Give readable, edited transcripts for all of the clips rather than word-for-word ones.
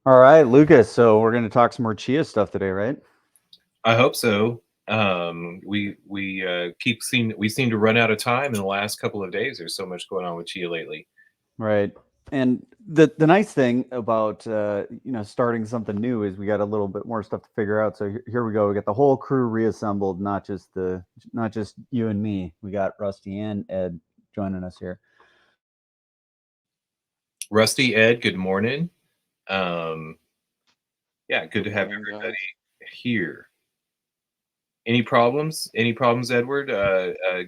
All right, Lucas. So we're going to talk some more Chia stuff today, right? I hope so. We seem to run out of time in the last couple of days. There's so much going on with Chia lately. Right. And the nice thing about starting something new is we got a little bit more stuff to figure out. So here we go. We got the whole crew reassembled, not just you and me. We got Rusty and Ed joining us here. Rusty, Ed, good morning. Um, yeah, good to have Morning, everybody guys. here. Any problems? Any problems, Edward?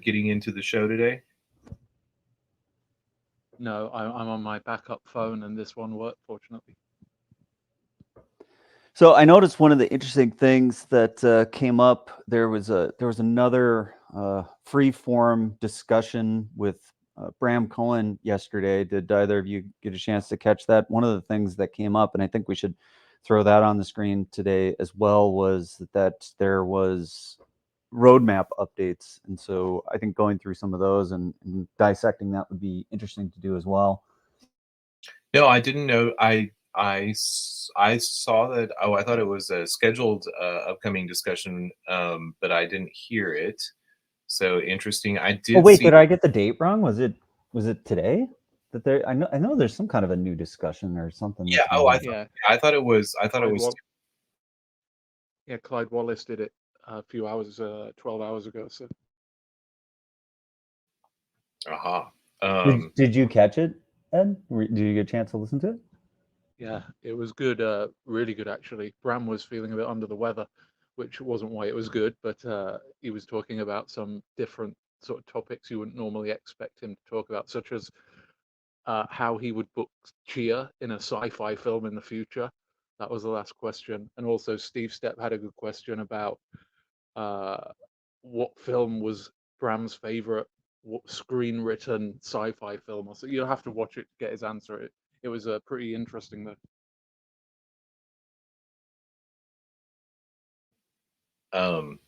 Getting into the show today? No, I'm on my backup phone, and this one worked, fortunately. So I noticed one of the interesting things that came up. There was another free form discussion with Bram Cohen yesterday. Did either of you get a chance to catch that? One of the things that came up, and I think we should throw that on the screen today as well, was that there was roadmap updates, and so I think going through some of those and dissecting that would be interesting to do as well. No, I didn't know. I saw that. Oh, I thought it was a scheduled upcoming discussion, but I didn't hear it. So interesting. I Oh did wait, see. did I get the date wrong? Was it today? That there I know there's some kind of a new discussion or something Yeah. that's Oh, going on. Yeah, I thought it was. I thought it Clyde was. Wall. Yeah, Clyde Wallace did it a few hours, 12 hours ago. So Aha. Did you catch it, Ed? Did you get a chance to listen to it? yeah, it was good, really good actually. Bram was feeling a bit under the weather, which wasn't why it was good, but he was talking about some different sort of topics you wouldn't normally expect him to talk about, such as how he would book Chia in a sci-fi film in the future. That was the last question, and also Steve Stepp had a good question about uh, what film was Bram's favorite screen-written sci-fi film. So you'll have to watch it to get his answer. It was pretty interesting though. um,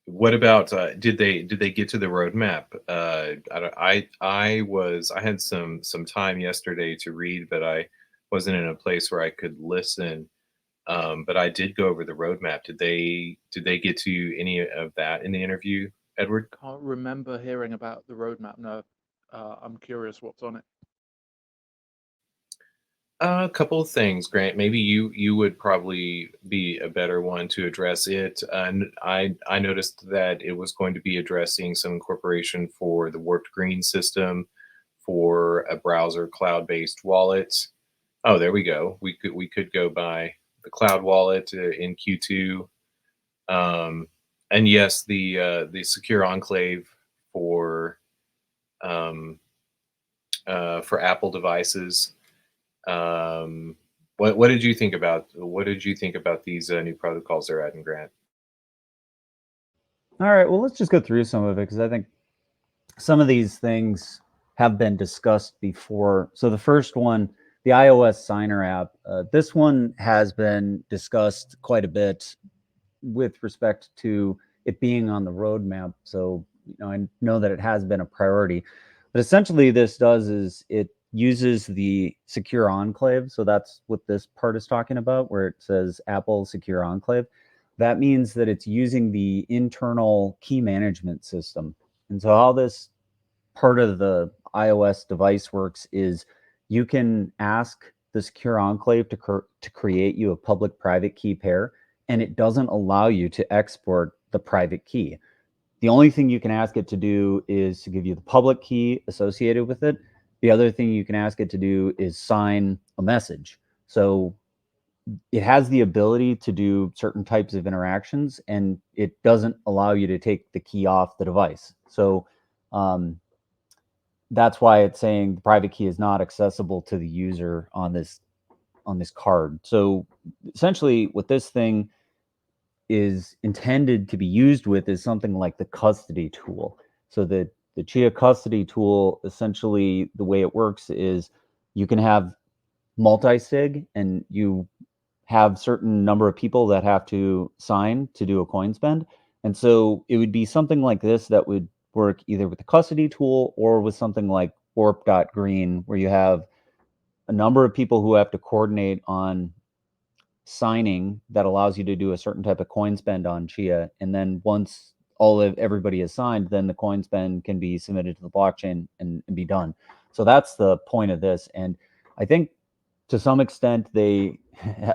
what about did they get to the roadmap? I don't- I had some time yesterday to read, but I wasn't in a place where I could listen. But I did go over the roadmap. Did they get to any of that in the interview, Edward? Can't remember hearing about the roadmap. No, I'm curious what's on it. A couple of things, Grant. Maybe you would probably be a better one to address it. And I noticed that it was going to be addressing some incorporation for the warped green system for a browser cloud-based wallet. Oh, there we go. We could go by the cloud wallet in Q2. Um, and yes, the secure enclave for um, for Apple devices. What did you think about these new protocols they're adding, Grant? All right, well, let's just go through some of it because I think some of these things have been discussed before. So the first one, the iOS Signer app, this one has been discussed quite a bit with respect to it being on the roadmap. So I know that it has been a priority, but essentially this does is it uses the secure enclave. So that's what this part is talking about, where it says Apple Secure Enclave. That means that it's using the internal key management system. And so how this part of the iOS device works is you can ask the secure enclave to create you a public private key pair, and it doesn't allow you to export the private key. The only thing you can ask it to do is to give you the public key associated with it. The other thing you can ask it to do is sign a message. So it has the ability to do certain types of interactions, and it doesn't allow you to take the key off the device. So um, that's why it's saying the private key is not accessible to the user on this card. So essentially, what this thing is intended to be used with is something like the custody tool. So the Chia custody tool, essentially, the way it works is you can have multi-sig, and you have certain number of people that have to sign to do a coin spend. And so it would be something like this that would work either with the custody tool or with something like Warp.Green, where you have a number of people who have to coordinate on signing that allows you to do a certain type of coin spend on Chia. And then once everybody is signed, then the coin spend can be submitted to the blockchain and be done. So that's the point of this. And I think to some extent they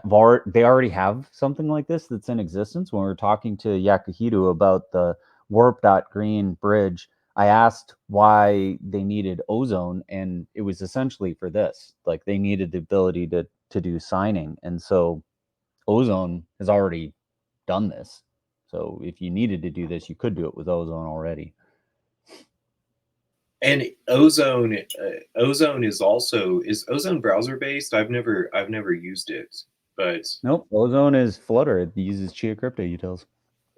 already have something like this that's in existence. When we were talking to Yakuhido about the warp.green bridge, I asked why they needed Ozone, and it was essentially for this. Like they needed the ability to do signing. And so Ozone has already done this. So if you needed to do this, you could do it with Ozone already. And Ozone is Ozone browser based? I've never used it, but Nope, Ozone is Flutter. It uses Chia crypto utils.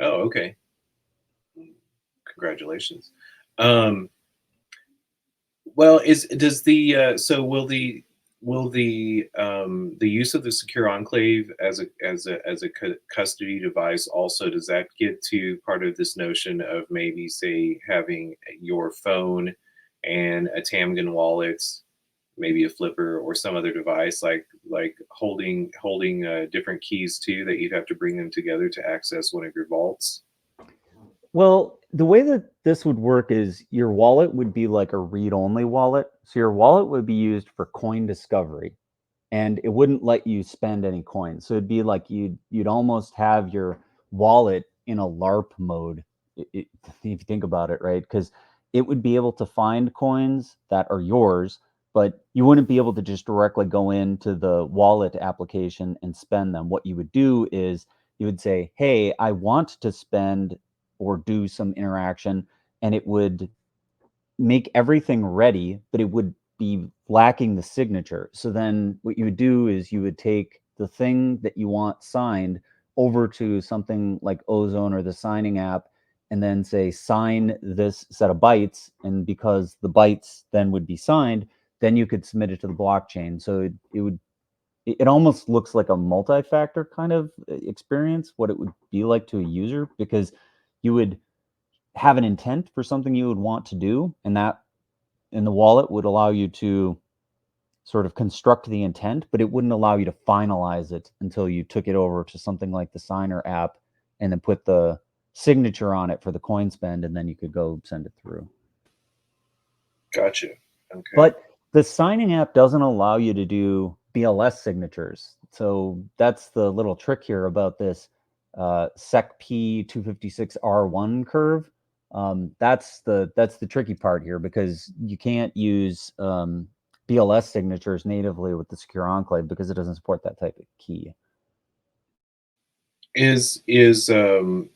oh, okay. Congratulations. Well, does the so will the use of the secure enclave as a custody device also, does that get to part of this notion of maybe say having your phone and a Tamgon wallet, maybe a flipper or some other device like holding different keys too, that you'd have to bring them together to access one of your vaults? Well, the way that this would work is your wallet would be like a read-only wallet. So your wallet would be used for coin discovery, and it wouldn't let you spend any coins. So it'd be like you'd almost have your wallet in a LARP mode, if you think about it, right? Because it would be able to find coins that are yours, but you wouldn't be able to just directly go into the wallet application and spend them. What you would do is you would say, "Hey, I want to spend or do some interaction," and it would make everything ready, but it would be lacking the signature. So then what you would do is you would take the thing that you want signed over to something like Ozone or the signing app and then say sign this set of bytes, and because the bytes then would be signed, then you could submit it to the blockchain. So it almost looks like a multi-factor kind of experience, what it would be like to a user, because you would have an intent for something you would want to do, and that in the wallet would allow you to sort of construct the intent, but it wouldn't allow you to finalize it until you took it over to something like the Signer app and then put the signature on it for the coin spend, and then you could go send it through. Gotcha. Okay. But the signing app doesn't allow you to do BLS signatures. So that's the little trick here about this SecP 256R1 curve. That's the tricky part here, because you can't use BLS signatures natively with the secure enclave because it doesn't support that type of key. Is the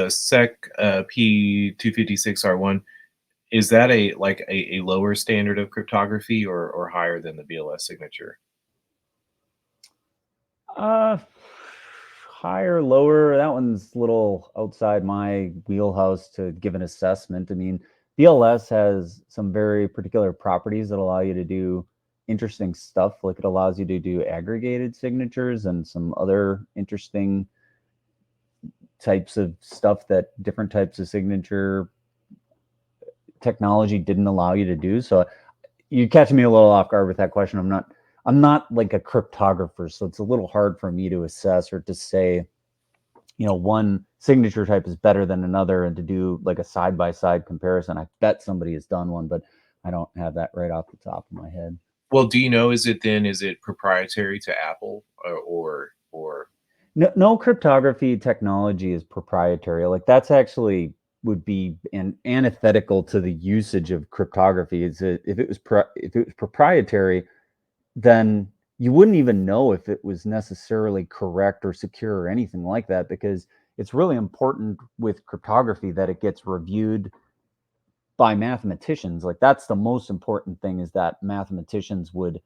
Sec P256R1, is that a lower standard of cryptography or higher than the BLS signature? Uh, Higher, lower. That one's a little outside my wheelhouse to give an assessment. I mean, BLS has some very particular properties that allow you to do interesting stuff. Like it allows you to do aggregated signatures and some other interesting types of stuff that different types of signature technology didn't allow you to do. So you catch me a little off guard with that question. I'm not like a cryptographer, so it's a little hard for me to assess or to say, one signature type is better than another and to do like a side by side comparison. I bet somebody has done one, but I don't have that right off the top of my head. Well, do you know, is it proprietary to Apple or No cryptography technology is proprietary. Like that's actually would be antithetical to the usage of cryptography. Is that if it was proprietary, then you wouldn't even know if it was necessarily correct or secure or anything like that, because it's really important with cryptography that it gets reviewed by mathematicians. Like that's the most important thing, is that mathematicians would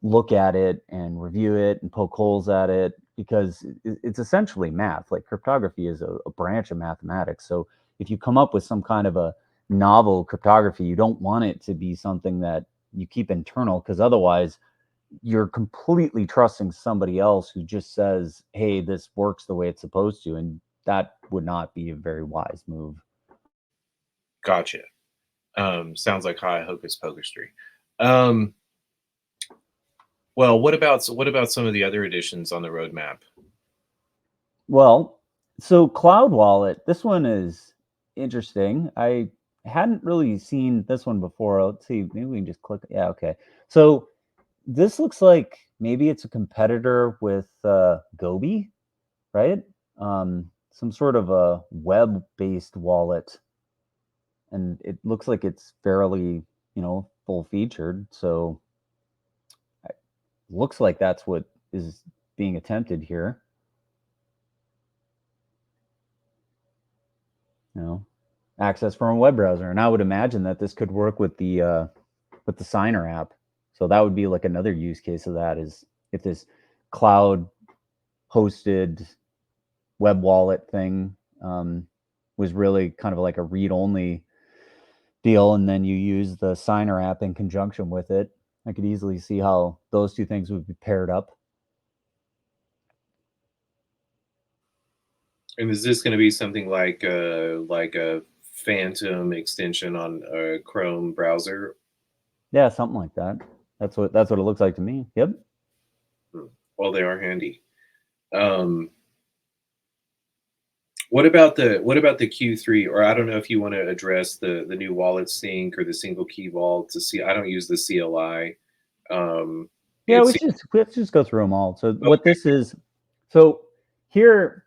look at it and review it and poke holes at it, because it's essentially math. Like cryptography is a branch of mathematics. So if you come up with some kind of a novel cryptography, you don't want it to be something that you keep internal, because otherwise you're completely trusting somebody else who just says, hey, this works the way it's supposed to. And that would not be a very wise move. gotcha? Sounds like high hocus pocusry. Um, Well, what about some of the other additions on the roadmap? Well, so Cloud Wallet, this one is interesting. I hadn't really seen this one before. Let's see, maybe we can just click. Yeah, okay. So this looks like maybe it's a competitor with Gobi, right? Some sort of a web-based wallet, and it looks like it's fairly, full featured. So it looks like that's what is being attempted here. You know, access from a web browser, and I would imagine that this could work with the Signer app. So that would be like another use case of that is if this cloud hosted web wallet thing was really kind of like a read only deal, and then you use the Signer app in conjunction with it. I could easily see how those two things would be paired up. And is this going to be something like a Phantom extension on a Chrome browser? Yeah, something like that. That's what it looks like to me. Yep. Well, they are handy. Um, what about the Q3? Or I don't know if you want to address the new wallet sync or the single key vault to see. I don't use the CLI. Yeah, It's let's just go through them all. So what okay. this is, so here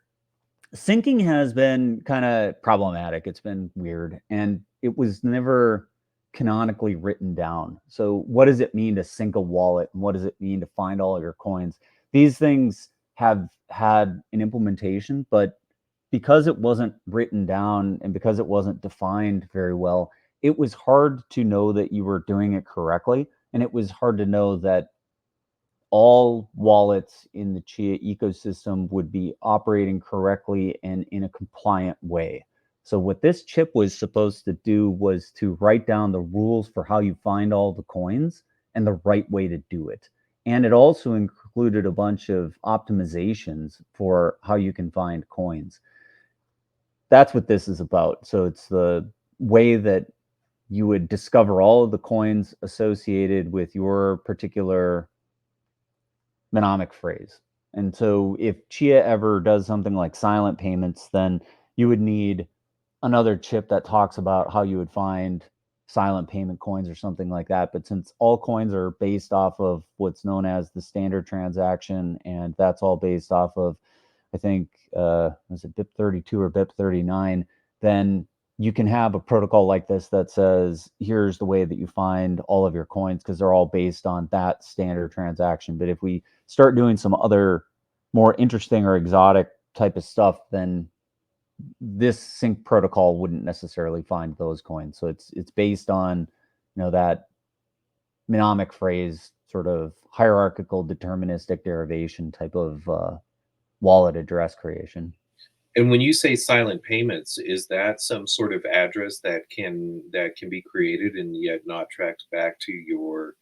syncing has been kind of problematic. It's been weird, and it was never canonically written down. So, what does it mean to sync a wallet, and what does it mean to find all your coins? These things have had an implementation, but because it wasn't written down and because it wasn't defined very well, it was hard to know that you were doing it correctly, and it was hard to know that all wallets in the Chia ecosystem would be operating correctly and in a compliant way. So what this chip was supposed to do was to write down the rules for how you find all the coins and the right way to do it. And it also included a bunch of optimizations for how you can find coins. That's what this is about. So it's the way that you would discover all of the coins associated with your particular mnemonic phrase. And so if Chia ever does something like silent payments, then you would need another chip that talks about how you would find silent payment coins or something like that. But since all coins are based off of what's known as the standard transaction, and that's all based off of, I think, was it BIP32 or BIP39, then you can have a protocol like this that says, here's the way that you find all of your coins because they're all based on that standard transaction. But if we start doing some other more interesting or exotic type of stuff, then this sync protocol wouldn't necessarily find those coins. So it's based on that mnemonic phrase sort of hierarchical deterministic derivation type of wallet address creation. And when you say silent payments, is that some sort of address that can be created and yet not tracked back to your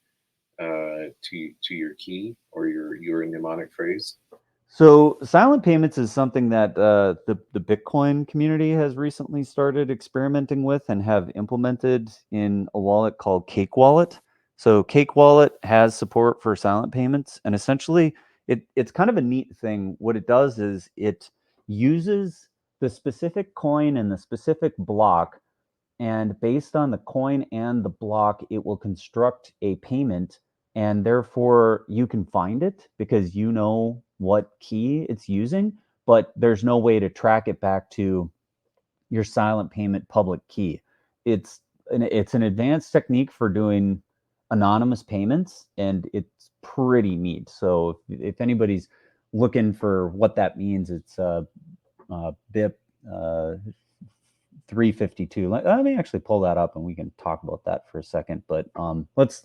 to your key or your mnemonic phrase? So silent payments is something that the Bitcoin community has recently started experimenting with and have implemented in a wallet called Cake Wallet. So Cake Wallet has support for silent payments, and essentially it's kind of a neat thing. What it does is it uses the specific coin and the specific block, and based on the coin and the block, it will construct a payment, and therefore you can find it because you know what key it's using, but there's no way to track it back to your silent payment public key. It's an advanced technique for doing anonymous payments, and it's pretty neat. So if anybody's looking for what that means, it's BIP 352. Let me actually pull that up and we can talk about that for a second. But let's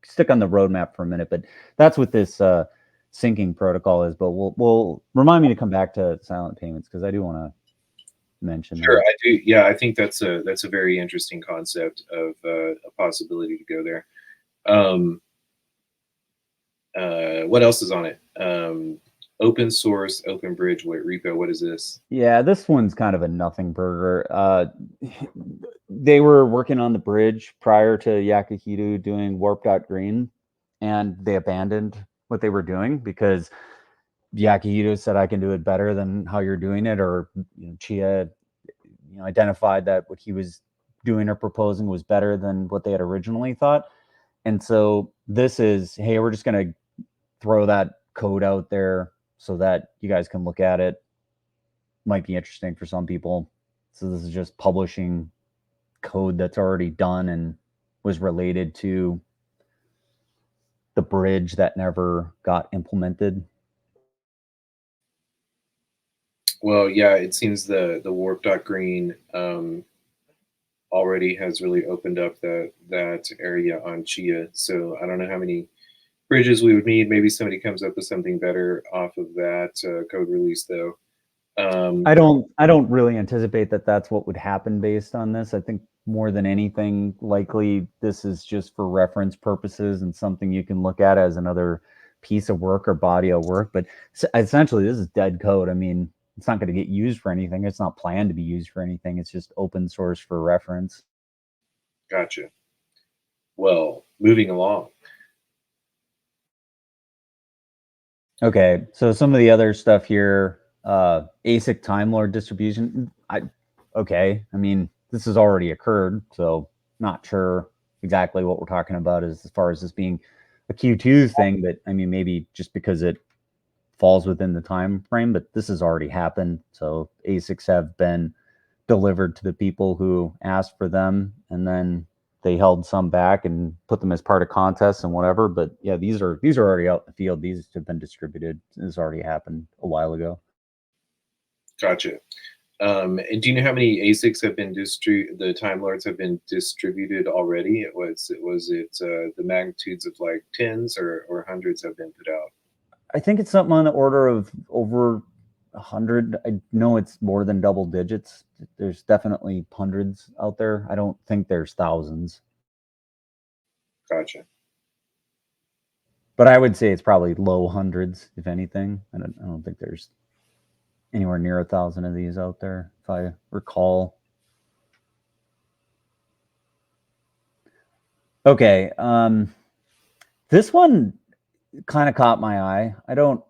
stick on the roadmap for a minute. But that's what this syncing protocol is. But we'll remind me to come back to silent payments because I do want to mention Sure, that. I do. Yeah, I think that's a very interesting concept of a possibility to go there. Um, what else is on it? Open source, open bridge, what repo? What is this? Yeah, this one's kind of a nothing burger. They were working on the bridge prior to Yakuhido doing warp.green, and they abandoned what they were doing, because Yakuhito said, I can do it better than how you're doing it, or Chia identified that what he was doing or proposing was better than what they had originally thought. And so this is, hey, we're just going to throw that code out there so that you guys can look at it. Might be interesting for some people. So this is just publishing code that's already done and was related to the bridge that never got implemented. Well, yeah, it seems the warp.green already has really opened up that area on Chia. So I don't know how many bridges we would need. Maybe somebody comes up with something better off of that code release, though. I don't really anticipate that that's what would happen based on this. I think more than anything, likely this is just for reference purposes and something you can look at as another piece of work or body of work. But essentially, this is dead code. I mean, it's not going to get used for anything. It's not planned to be used for anything. It's just open source for reference. Gotcha. Well, moving along. Okay, so some of the other stuff here, ASIC Time Lord distribution. I mean, this has already occurred, so not sure exactly what we're talking about as far as this being a Q2 thing, but I mean, maybe just because it falls within the time frame, but this has already happened. So ASICs have been delivered to the people who asked for them, and then they held some back and put them as part of contests and whatever. But yeah, these are already out in the field. These have been distributed. This already happened a while ago. Gotcha. And do you know how many ASICs have been the Time Lords have been distributed already? Was it the magnitudes of like tens or hundreds have been put out? I think it's something on the order of over 100. I know it's more than double digits. There's definitely hundreds out there. I don't think there's thousands, Gotcha. but I would say it's probably low hundreds, if anything. I don't think there's anywhere near 1,000 of these out there, if I recall. Okay, this one kind of caught my eye. I don't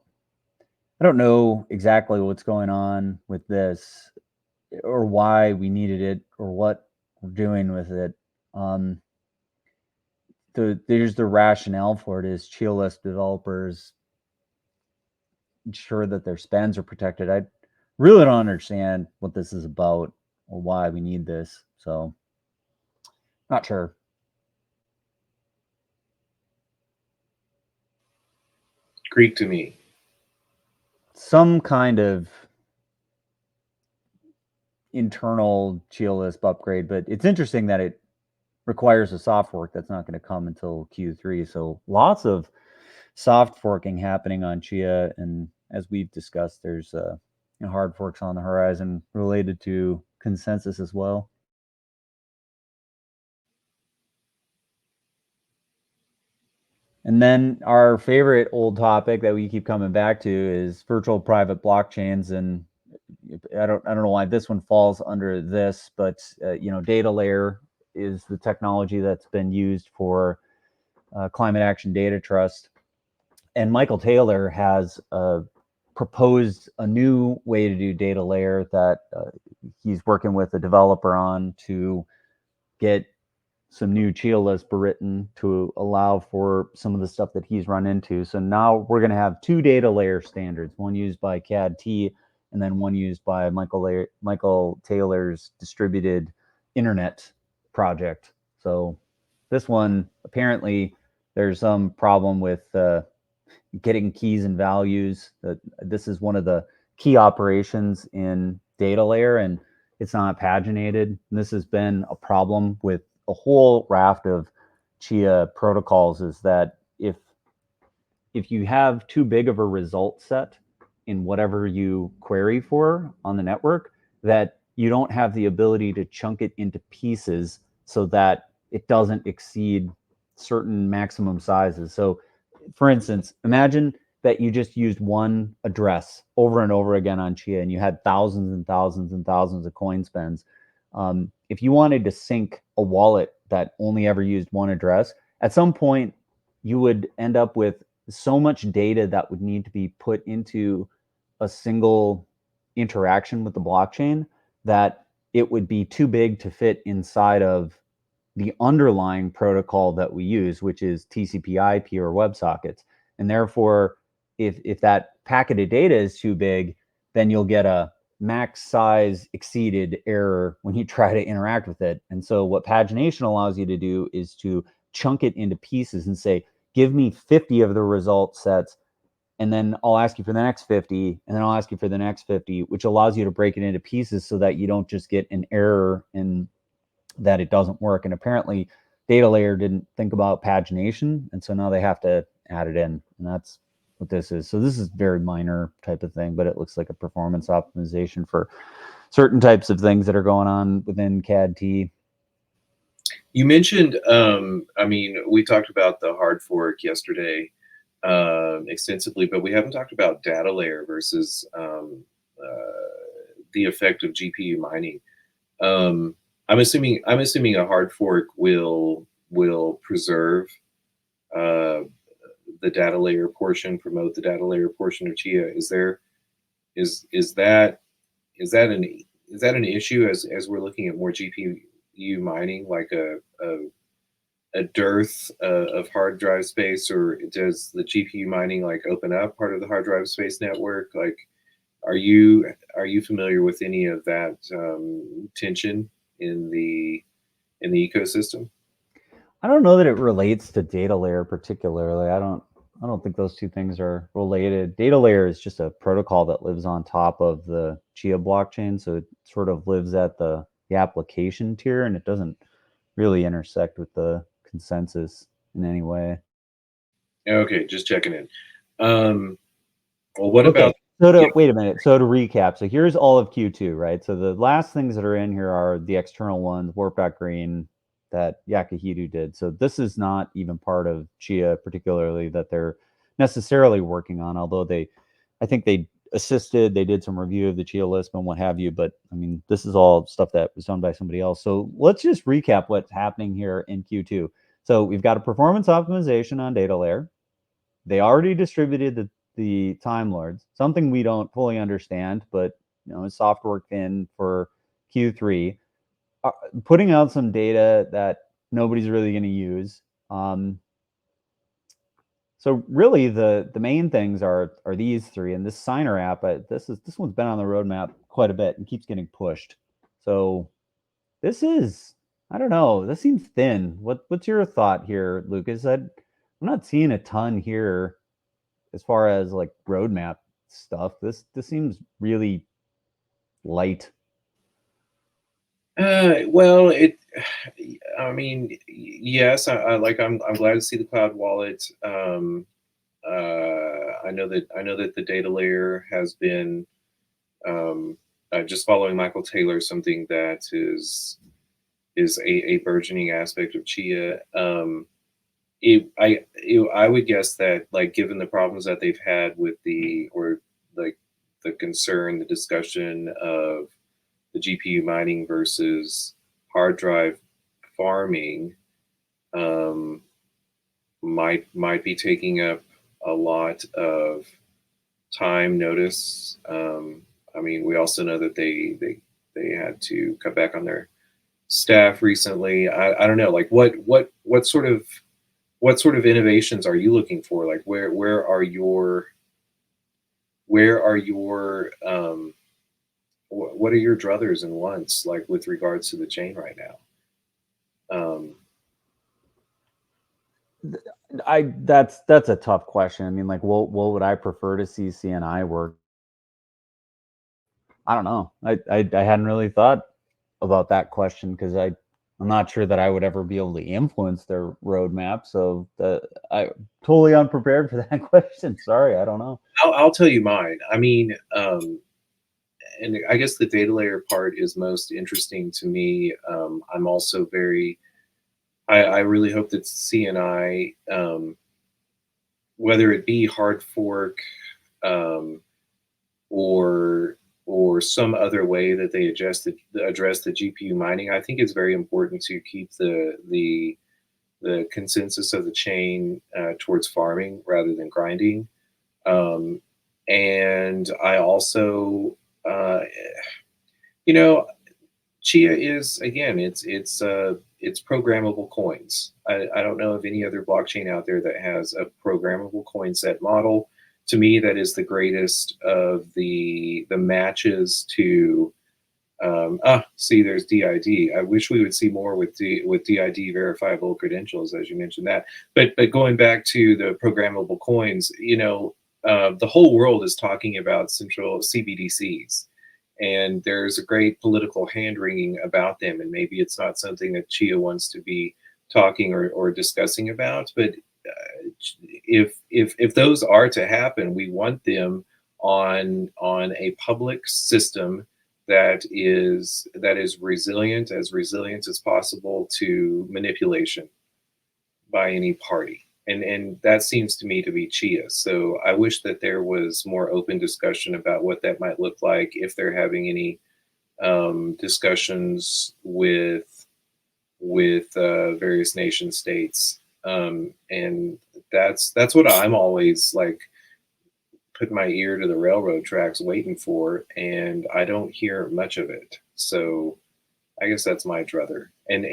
know exactly what's going on with this, or why we needed it, or what we're doing with it. Um, there's the rationale for it is Chia-less developers ensure that their spends are protected. I really don't understand what this is about or why we need this. So, not sure. Greek to me. Some kind of internal Chia-less upgrade, but it's interesting that it requires a soft fork that's not going to come until Q3. So lots of soft forking happening on Chia, and as we've discussed, there's hard forks on the horizon related to consensus as well. And then our favorite old topic that we keep coming back to is virtual private blockchains. And I don't know why this one falls under this, but data layer is the technology that's been used for climate action data trust. And Michael Taylor has proposed a new way to do data layer that he's working with a developer on to get some new Chia lists written to allow for some of the stuff that he's run into. So now we're going to have two data layer standards, one used by CAD-T and then one used by Michael Taylor's distributed internet project. So this one, apparently there's some problem with getting keys and values. This is one of the key operations in data layer, and it's not paginated. And this has been a problem with a whole raft of Chia protocols, is that if you have too big of a result set in whatever you query for on the network, that you don't have the ability to chunk it into pieces so that it doesn't exceed certain maximum sizes. So for instance, imagine that you just used one address over and over again on Chia, and you had thousands and thousands and thousands of coin spends. If you wanted to sync a wallet that only ever used one address, at some point you would end up with so much data that would need to be put into a single interaction with the blockchain that it would be too big to fit inside of the underlying protocol that we use, which is TCP/IP or WebSockets. And therefore, if that packet of data is too big, then you'll get a max size exceeded error when you try to interact with it. And so what pagination allows you to do is to chunk it into pieces and say, give me 50 of the result sets, and then I'll ask you for the next 50, and then I'll ask you for the next 50, which allows you to break it into pieces so that you don't just get an error and that it doesn't work. And apparently data layer didn't think about pagination, and so now they have to add it in, and that's what this is. So this is very minor type of thing, but it looks like a performance optimization for certain types of things that are going on within CAD-T. You mentioned, I mean, we talked about the hard fork yesterday extensively, but we haven't talked about data layer versus the effect of GPU mining. I'm assuming a hard fork will preserve the data layer portion, promote the data layer portion of Chia. Is that an issue as we're looking at more GPU mining, like a dearth of hard drive space, or does the GPU mining like open up part of the hard drive space network? Like, are you familiar with any of that tension in the ecosystem? I don't know that it relates to data layer particularly. I don't think those two things are related. Data layer is just a protocol that lives on top of the Chia blockchain, so it sort of lives at the application tier, and it doesn't really intersect with the consensus in any way. Okay, just checking in. Well, what Okay. about? So Yeah. wait a minute. So to recap, so here's all of Q2, right? So the last things that are in here are the external ones, Warp.Green, that Yakuhidu did. So this is not even part of Chia particularly that they're necessarily working on, although I think they assisted, they did some review of the Chia Lisp and what have you, but I mean, this is all stuff that was done by somebody else. So let's just recap what's happening here in Q2. So we've got a performance optimization on data layer. They already distributed the time lords, something we don't fully understand, but it's soft work in for Q3, putting out some data that nobody's really going to use. So really, the main things are these three, and this signer app. This one's been on the roadmap quite a bit and keeps getting pushed. So this is, I don't know, this seems thin. What's your thought here, Lucas? I'm not seeing a ton here as far as like roadmap stuff. This seems really light. Well, I mean, yes, I'm glad to see the cloud wallet. I know that the data layer has been just following Michael Taylor, something that is a burgeoning aspect of Chia. I would guess that, like, given the problems that they've had with the concern, the discussion of the GPU mining versus hard drive farming, might be taking up a lot of time, notice. I mean, we also know that they had to cut back on their staff recently. I don't know, like what sort of innovations are you looking for? Like where are your what are your druthers and wants, like, with regards to the chain right now? That's a tough question. I mean, like, what would I prefer to see CNI work? I don't know. I hadn't really thought about that question because I'm not sure that I would ever be able to influence their roadmap. So I totally unprepared for that question. Sorry, I don't know. I'll tell you mine. I mean, and I guess the data layer part is most interesting to me. I'm also I really hope that CNI, whether it be hard fork, or some other way that they address the GPU mining, I think it's very important to keep the the consensus of the chain towards farming rather than grinding. Um, and I also, uh, you know, Chia is again, it's programmable coins. I don't know of any other blockchain out there that has a programmable coin set model. To me, that is the greatest of the matches to see, there's DID. I wish we would see more with DID verifiable credentials, as you mentioned that. But going back to the programmable coins, the whole world is talking about central CBDCs, and there's a great political hand wringing about them. And maybe it's not something that Chia wants to be talking or discussing about, but if those are to happen, we want them on a public system that is resilient, as resilient as possible to manipulation by any party. And that seems to me to be Chia. So I wish that there was more open discussion about what that might look like, if they're having any discussions with various nation states. And that's what I'm always like, put my ear to the railroad tracks waiting for, and I don't hear much of it. So I guess that's my druther. And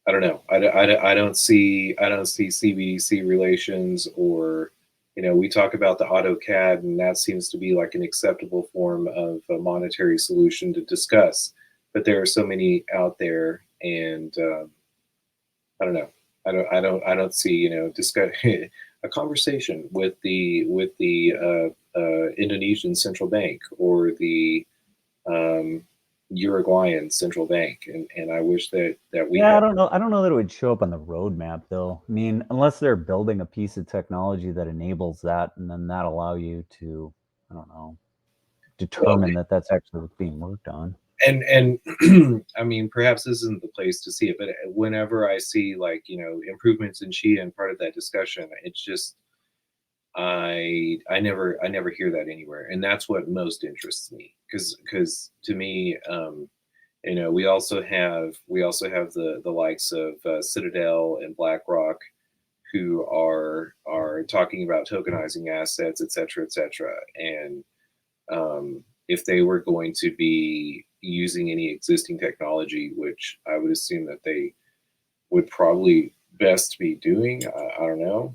I don't know. I don't see CBDC relations, or we talk about the AutoCAD, and that seems to be like an acceptable form of a monetary solution to discuss. But there are so many out there, and I don't know. I don't see discuss a conversation with the Indonesian central bank, or the um, Uruguayan central bank, and I wish that we Yeah, had. I don't know that it would show up on the roadmap though. I mean, unless they're building a piece of technology that enables that, and then that allow you to, I don't know, Well, determine that that's actually what's being worked on. and I mean, perhaps this isn't the place to see it, but whenever I see, like, improvements in Chia and part of that discussion, it's just I never hear that anywhere, and that's what most interests me, because to me, we also have the likes of Citadel and BlackRock, who are talking about tokenizing assets, et cetera, et cetera. And if they were going to be using any existing technology, which I would assume that they would probably best be doing, I don't know.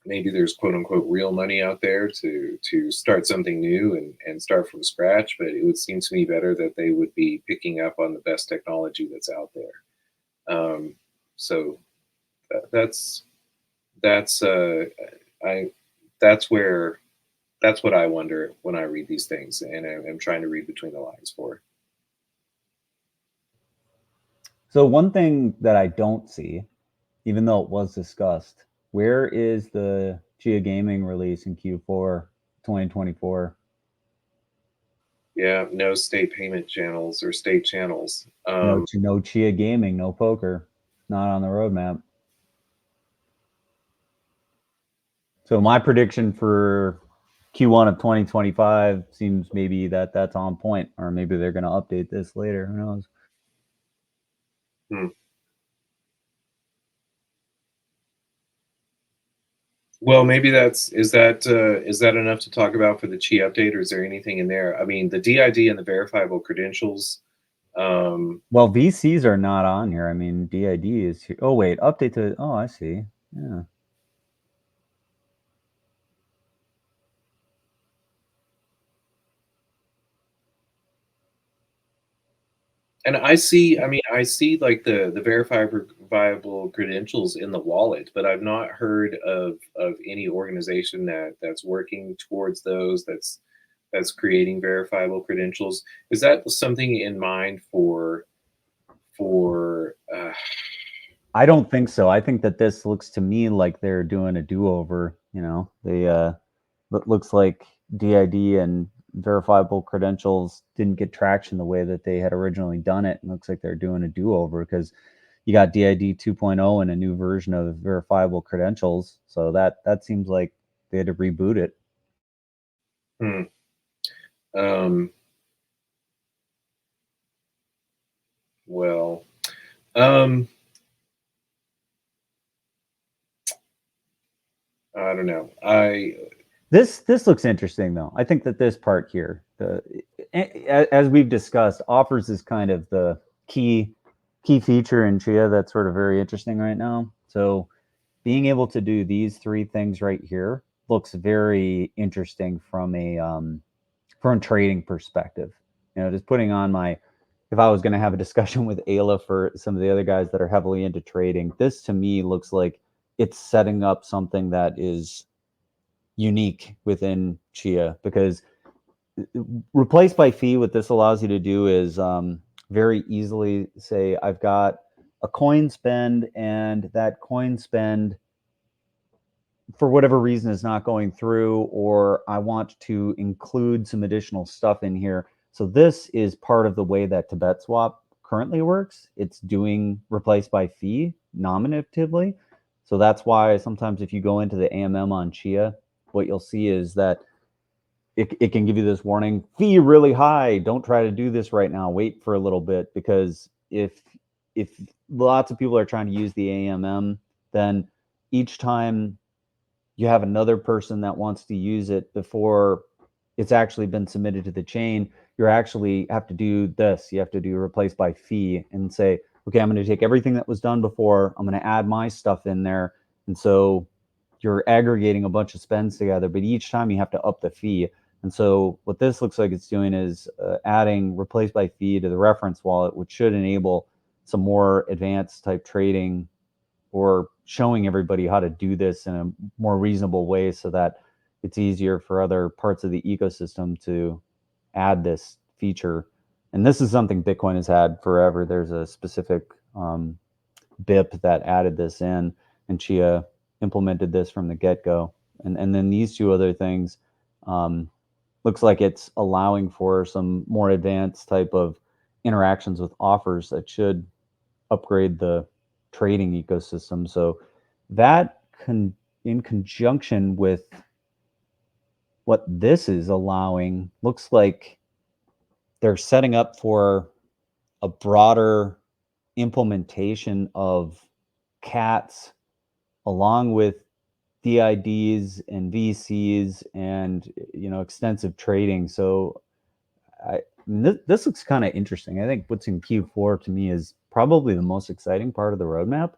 Maybe there's quote unquote real money out there to start something new and start from scratch, but it would seem to me better that they would be picking up on the best technology that's out there. So that's that's I that's where that's what I wonder when I read these things, and I'm trying to read between the lines for. So one thing that I don't see, even though it was discussed, where is the Chia Gaming release in Q4 2024? Yeah, no state payment channels or state channels. No Chia Gaming, no poker, not on the roadmap. So my prediction for Q1 of 2025 seems maybe that's on point, or maybe they're going to update this later. Who knows? Hmm. Well, maybe is that enough to talk about for the Chi update, or is there anything in there? I mean, the DID and the verifiable credentials. Um, Well, VCs are not on here. I mean, DID is here. Oh wait, update to. Oh, I see. Yeah. and I see like the verifiable credentials in the wallet, but I've not heard of any organization that's working towards those. That's creating verifiable credentials. Is that something in mind for I don't think so. I think that this looks to me like they're doing a do-over. They it looks like DID and verifiable credentials didn't get traction the way that they had originally done it. It looks like they're doing a do-over because you got DID 2.0 and a new version of verifiable credentials. So that seems like they had to reboot it. hmm, um, well, I don't know. This looks interesting though. I think that this part here, as we've discussed, offers is kind of the key feature in Chia that's sort of very interesting right now. So being able to do these three things right here looks very interesting from a trading perspective. You know, just putting on my, if I was going to have a discussion with Ayla for some of the other guys that are heavily into trading, this to me looks like it's setting up something that is unique within Chia, because replace by fee, what this allows you to do is very easily say, I've got a coin spend, and that coin spend, for whatever reason, is not going through, or I want to include some additional stuff in here. So this is part of the way that Tibet Swap currently works. It's doing replace by fee nominatively. So that's why sometimes if you go into the AMM on Chia, what you'll see is that it can give you this warning, fee really high, don't try to do this right now, wait for a little bit, because if lots of people are trying to use the AMM, then each time you have another person that wants to use it before it's actually been submitted to the chain, you actually have to do this. You have to do replace by fee and say, okay, I'm going to take everything that was done before, I'm going to add my stuff in there. And so you're aggregating a bunch of spends together, but each time you have to up the fee. And so what this looks like it's doing is adding replace by fee to the reference wallet, which should enable some more advanced type trading, or showing everybody how to do this in a more reasonable way so that it's easier for other parts of the ecosystem to add this feature. And this is something Bitcoin has had forever. There's a specific BIP that added this in, and Chia implemented this from the get-go. And then these two other things, looks like it's allowing for some more advanced type of interactions with offers that should upgrade the trading ecosystem. So that in conjunction with what this is allowing, looks like they're setting up for a broader implementation of CATs along with DIDs and VCs and extensive trading. So this looks kind of interesting. I think what's in Q4 to me is probably the most exciting part of the roadmap.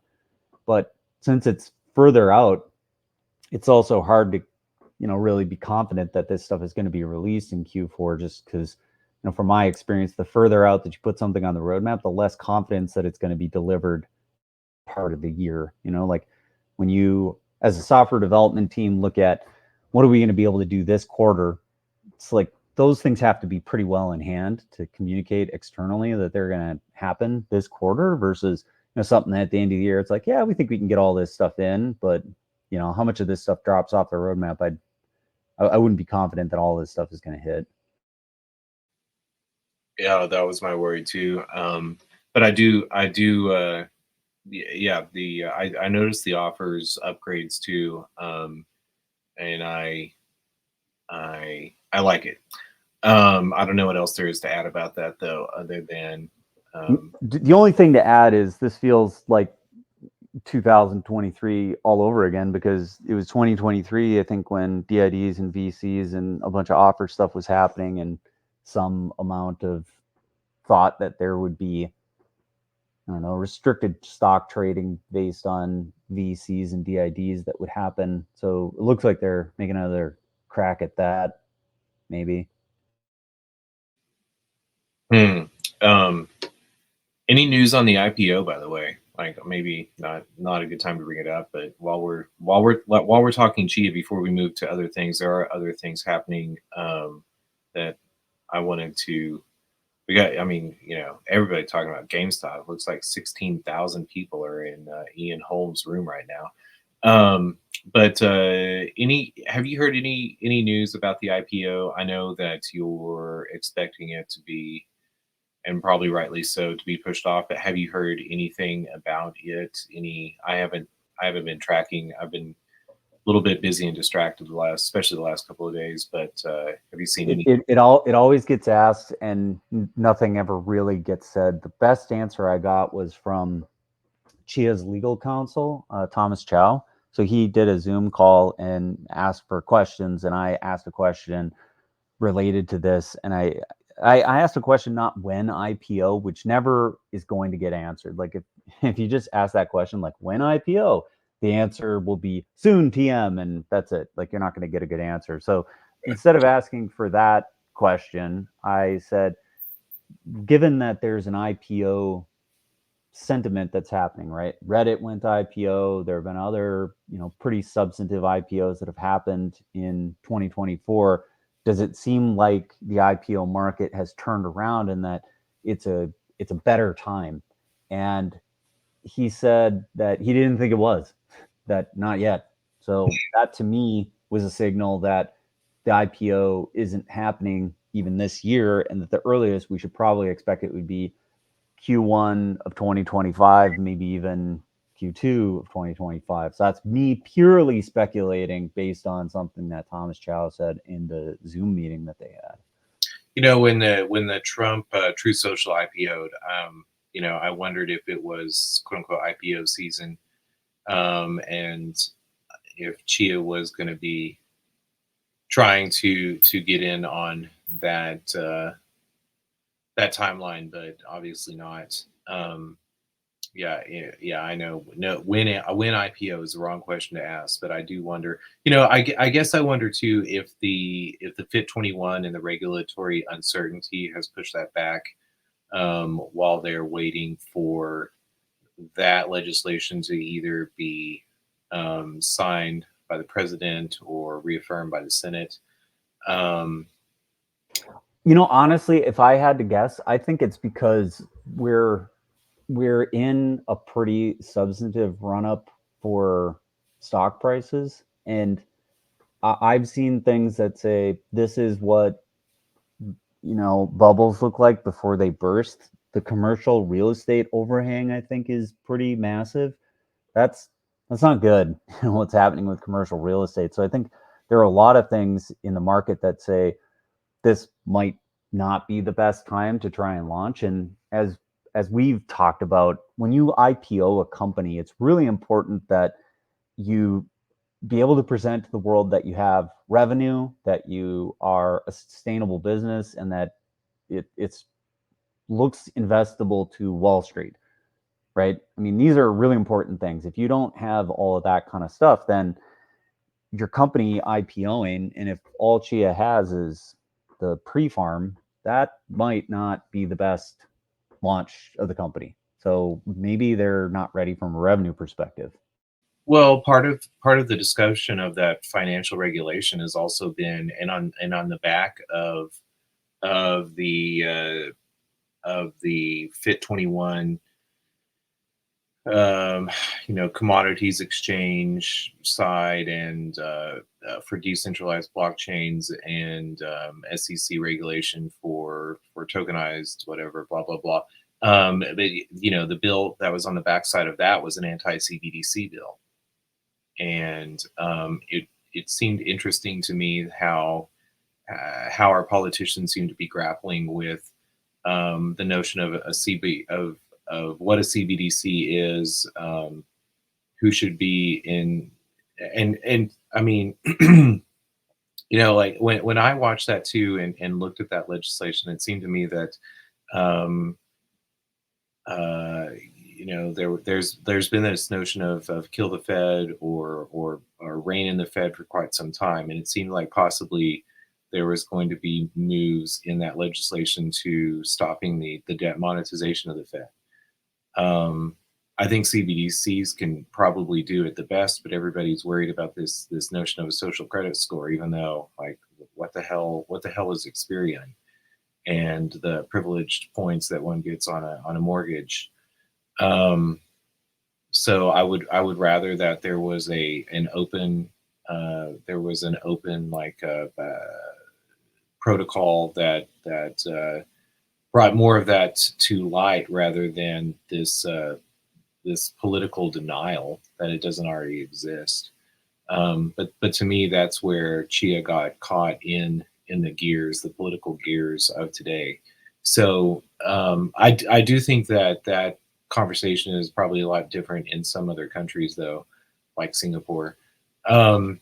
But since it's further out, it's also hard to really be confident that this stuff is going to be released in Q4, just because from my experience, the further out that you put something on the roadmap, the less confidence that it's going to be delivered part of the year. Like when you, as a software development team, look at what are we going to be able to do this quarter, it's like those things have to be pretty well in hand to communicate externally that they're going to happen this quarter, versus something at the end of the year, it's like, yeah, we think we can get all this stuff in, but how much of this stuff drops off the roadmap, I wouldn't be confident that all this stuff is going to hit. Yeah, that was my worry too. But I do, yeah, I noticed the offers upgrades too, and I like it. I don't know what else there is to add about that though, other than the only thing to add is this feels like 2023 all over again, because it was 2023, I think, when DIDs and VCs and a bunch of offer stuff was happening, and some amount of thought that there would be, I don't know, restricted stock trading based on VCs and DIDs that would happen. So it looks like they're making another crack at that, maybe. um, any news on the IPO, by the way? Like maybe not a good time to bring it up, but while we're talking Chia, before we move to other things, there are other things happening that I wanted to. We got, I mean, everybody talking about GameStop. It looks like 16,000 people are in Ian Holmes' room right now. But have you heard any news about the IPO? I know that you're expecting it to be, and probably rightly so, to be pushed off. But have you heard anything about it? I haven't been tracking. I've been little bit busy and distracted especially the last couple of days. But have you seen any? It always gets asked, and nothing ever really gets said. The best answer I got was from Chia's legal counsel, Thomas Chow. So he did a Zoom call and asked for questions, and I asked a question related to this, and I asked a question not when IPO, which never is going to get answered. Like if you just ask that question, like when IPO, the answer will be soon TM, and that's it. Like you're not going to get a good answer. So instead of asking for that question, I said, given that there's an IPO sentiment that's happening, right? Reddit went to IPO. There have been other, pretty substantive IPOs that have happened in 2024. Does it seem like the IPO market has turned around and that it's a better time? And he said that he didn't think it was, that not yet. So that to me was a signal that the IPO isn't happening even this year, and that the earliest we should probably expect it would be Q1 of 2025, maybe even Q2 of 2025. So that's me purely speculating based on something that Thomas Chow said in the Zoom meeting that they had. When the Trump Truth Social IPO'd, I wondered if it was quote unquote IPO season, and if Chia was going to be trying to get in on that that timeline, but obviously not. Yeah, I know. No, when IPO is the wrong question to ask, but I do wonder. I guess I wonder too if the Fit 21 and the regulatory uncertainty has pushed that back, while they're waiting for that legislation to either be signed by the president or reaffirmed by the Senate. Honestly, if I had to guess, I think it's because we're in a pretty substantive run up for stock prices, and I've seen things that say this is what bubbles look like before they burst. The commercial real estate overhang, I think, is pretty massive. That's not good. What's happening with commercial real estate. So I think there are a lot of things in the market that say this might not be the best time to try and launch. And as we've talked about, when you IPO a company, it's really important that you be able to present to the world that you have revenue, that you are a sustainable business, and that it's looks investable to Wall Street, right? I mean, these are really important things. If you don't have all of that kind of stuff, then your company IPOing, and if all Chia has is the pre-farm, that might not be the best launch of the company. So maybe they're not ready from a revenue perspective. Well, part of the discussion of that financial regulation has also been, and on the back of the Fit 21, commodities exchange side, and for decentralized blockchains, and SEC regulation for tokenized whatever, blah blah blah. But the bill that was on the backside of that was an anti-CBDC bill, and it seemed interesting to me how our politicians seem to be grappling with the notion of of what a CBDC is, who should be in, and I mean, like when I watched that too, and looked at that legislation, it seemed to me that there's been this notion of kill the Fed or rein in the Fed for quite some time, and it seemed like possibly there was going to be moves in that legislation to stopping the debt monetization of the Fed. I think CBDCs can probably do it the best, but everybody's worried about this notion of a social credit score, even though, like, what the hell is Experian and the privileged points that one gets on a mortgage. So I would rather that there was an open protocol that brought more of that to light, rather than this political denial that it doesn't already exist. But to me, that's where Chia got caught in the political gears of today. So I do think that that conversation is probably a lot different in some other countries, though, like Singapore. Um,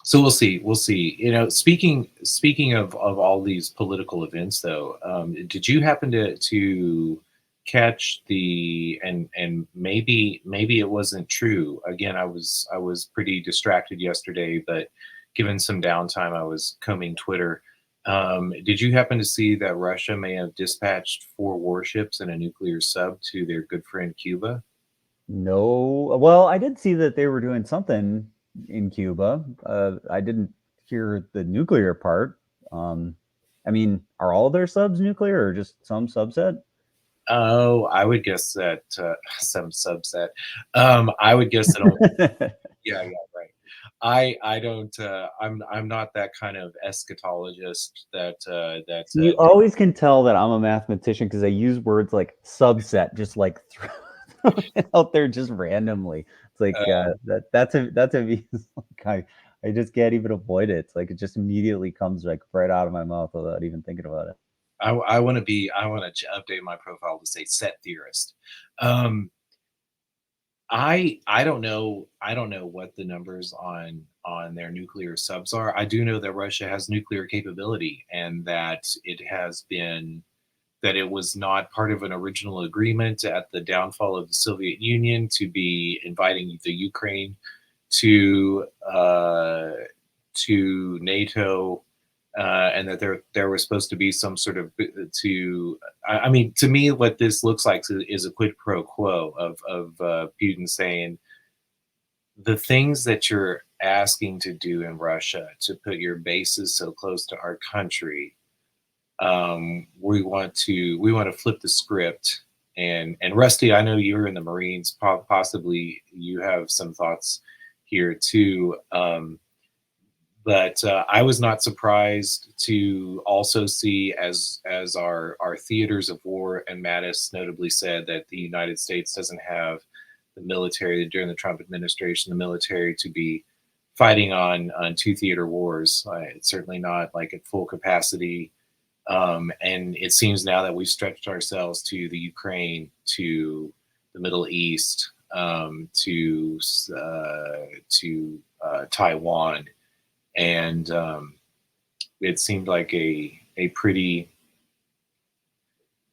so we'll see. We'll see. Speaking of all these political events, though, did you happen to catch the and maybe it wasn't true. Again, I was pretty distracted yesterday, but given some downtime, I was combing Twitter. Did you happen to see that Russia may have dispatched 4 warships and a nuclear sub to their good friend Cuba? No, well, I did see that they were doing something in Cuba. I didn't hear the nuclear part. I mean, are all their subs nuclear or just some subset? Oh, I would guess that some subset. I would guess that. Yeah, yeah, right. I don't. I'm not that kind of eschatologist that. You always can tell that I'm a mathematician because I use words like subset, just like throw it out there just randomly. It's like that's a like I just can't even avoid it. It's like it just immediately comes like right out of my mouth without even thinking about it. I want to be. I want to update my profile to say set theorist. Um, I don't know. I don't know what the numbers on their nuclear subs are. I do know that Russia has nuclear capability and that it was not part of an original agreement at the downfall of the Soviet Union to be inviting the Ukraine to to NATO, and that there was supposed to be some sort of to. I mean, to me, what this looks like is a quid pro quo of Putin saying the things that you're asking to do in Russia to put your bases so close to our country. We want to flip the script. And Rusty, I know you're in the Marines. Possibly you have some thoughts here too. But I was not surprised to also see, as our theaters of war and Mattis notably said, that the United States doesn't have the military during the Trump administration, the military to be fighting on 2 theater wars. It's certainly not like at full capacity. And it seems now that we've stretched ourselves to the Ukraine, to the Middle East, to Taiwan, and it seemed like a pretty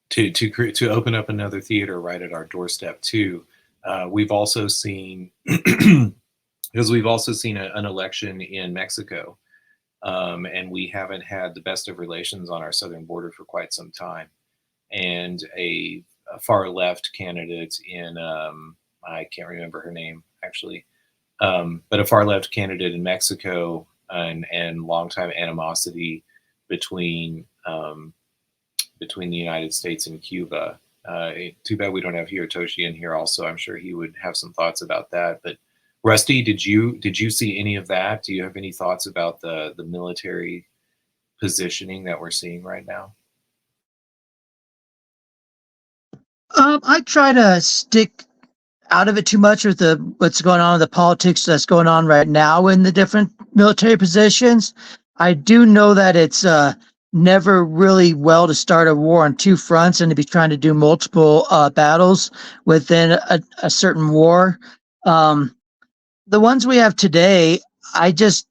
to open up another theater right at our doorstep too. We've also seen because we've also seen an election in Mexico. And we haven't had the best of relations on our southern border for quite some time. And a far left candidate in, I can't remember her name actually, but a far left candidate in Mexico, and longtime animosity between between the United States and Cuba. Too bad we don't have Hirotoshi in here. Also, I'm sure he would have some thoughts about that. But Rusty, did you see any of that? Do you have any thoughts about the military positioning that we're seeing right now? I try to stick out of it too much with the what's going on with the politics that's going on right now in the different military positions. I do know that it's never really well to start a war on two fronts and to be trying to do multiple battles within a certain war. Um, the ones we have today, I just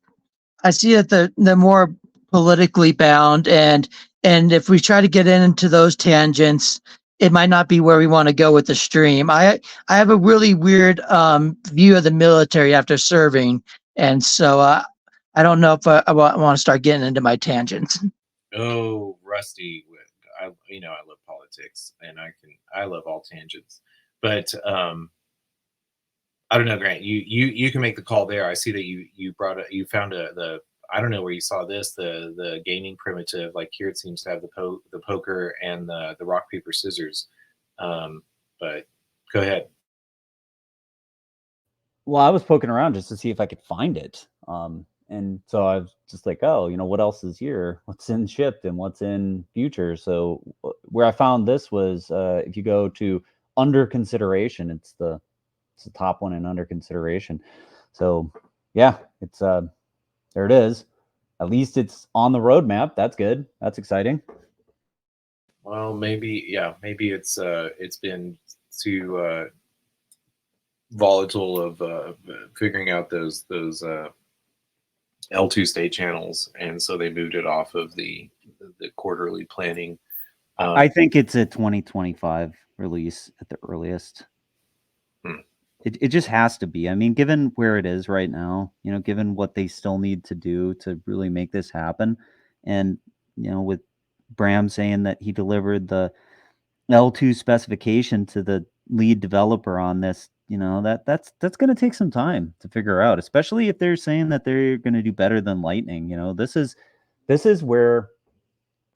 I see that the more politically bound, and if we try to get into those tangents, it might not be where we want to go with the stream. I have a really weird view of the military after serving, and so I don't know if I want to start getting into my tangents. Oh, Rusty, I love politics, and I love all tangents, but I don't know, Grant. You can make the call there. I see that you found the I don't know where you saw this, the gaming primitive. Like here, it seems to have the poker and the rock paper scissors. Um, but go ahead. Well, I was poking around just to see if I could find it. And so I was just like, oh, what else is here? What's in shipped and what's in future? So where I found this was if you go to under consideration, it's the top one in under consideration. So yeah, it's there it is. At least it's on the roadmap. That's good. That's exciting. Well, maybe it's been too volatile of figuring out those L2 state channels, and so they moved it off of the quarterly planning. I think it's a 2025 release at the earliest. Hmm. It just has to be. I mean, given where it is right now, given what they still need to do to really make this happen, and with Bram saying that he delivered the L2 specification to the lead developer on this, that's going to take some time to figure out, especially if they're saying that they're going to do better than Lightning. This is where,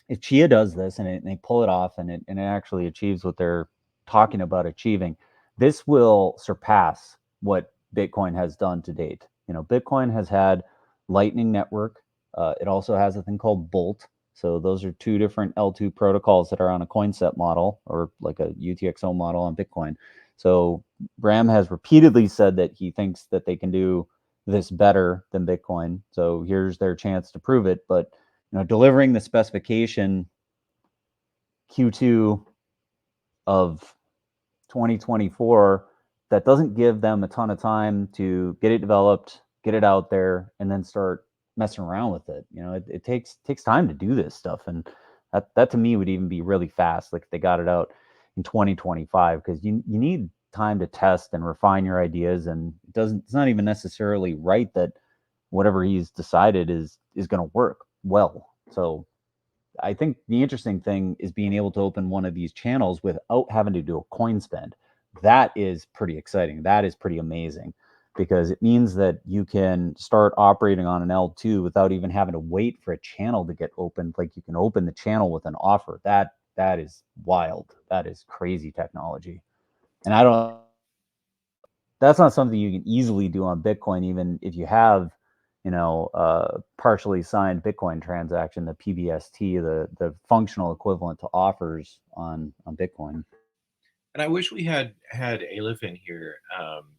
if Chia does this and they pull it off and it actually achieves what they're talking about achieving, this will surpass what Bitcoin has done to date. Bitcoin has had Lightning Network. It also has a thing called Bolt. So those are two different L2 protocols that are on a coin set model, or like a UTXO model on Bitcoin. So Bram has repeatedly said that he thinks that they can do this better than Bitcoin. So here's their chance to prove it. But delivering the specification Q2 of 2024, that doesn't give them a ton of time to get it developed, get it out there, and then start messing around with it. It takes time to do this stuff, and that to me would even be really fast. Like, if they got it out in 2025, because you need time to test and refine your ideas, and it's not even necessarily right that whatever he's decided is going to work well. So I think the interesting thing is being able to open one of these channels without having to do a coin spend. That is pretty exciting. That is pretty amazing, because it means that you can start operating on an L2 without even having to wait for a channel to get opened. Like, you can open the channel with an offer. That is wild. That is crazy technology. And that's not something you can easily do on Bitcoin, even if you have, partially signed Bitcoin transaction, the PBST, the functional equivalent to offers on Bitcoin. And I wish we had Aleph in here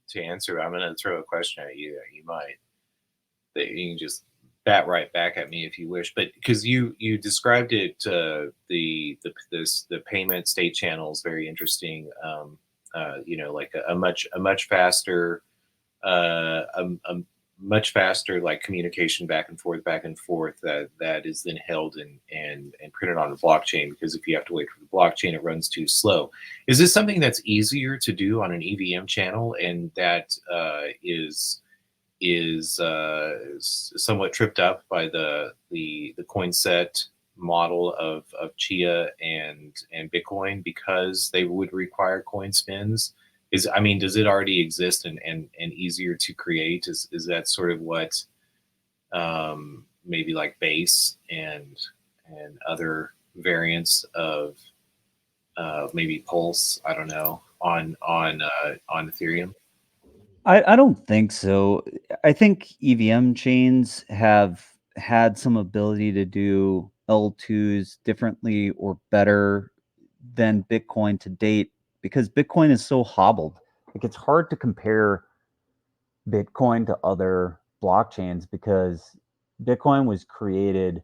to answer. I'm going to throw a question at you that you can just bat right back at me if you wish. But because you described it, the payment state channels, very interesting. Like a much faster, a much faster, like, communication back and forth that is then held and printed on a blockchain, because if you have to wait for the blockchain, it runs too slow. Is this something that's easier to do on an EVM channel, and that is somewhat tripped up by the coin set model of Chia and Bitcoin, because they would require coin spins? Does it already exist and easier to create? Is that sort of what maybe like Base and other variants of maybe Pulse, I don't know, on Ethereum? I don't think so. I think EVM chains have had some ability to do L2s differently or better than Bitcoin to date, because Bitcoin is so hobbled. Like, it's hard to compare Bitcoin to other blockchains, because Bitcoin was created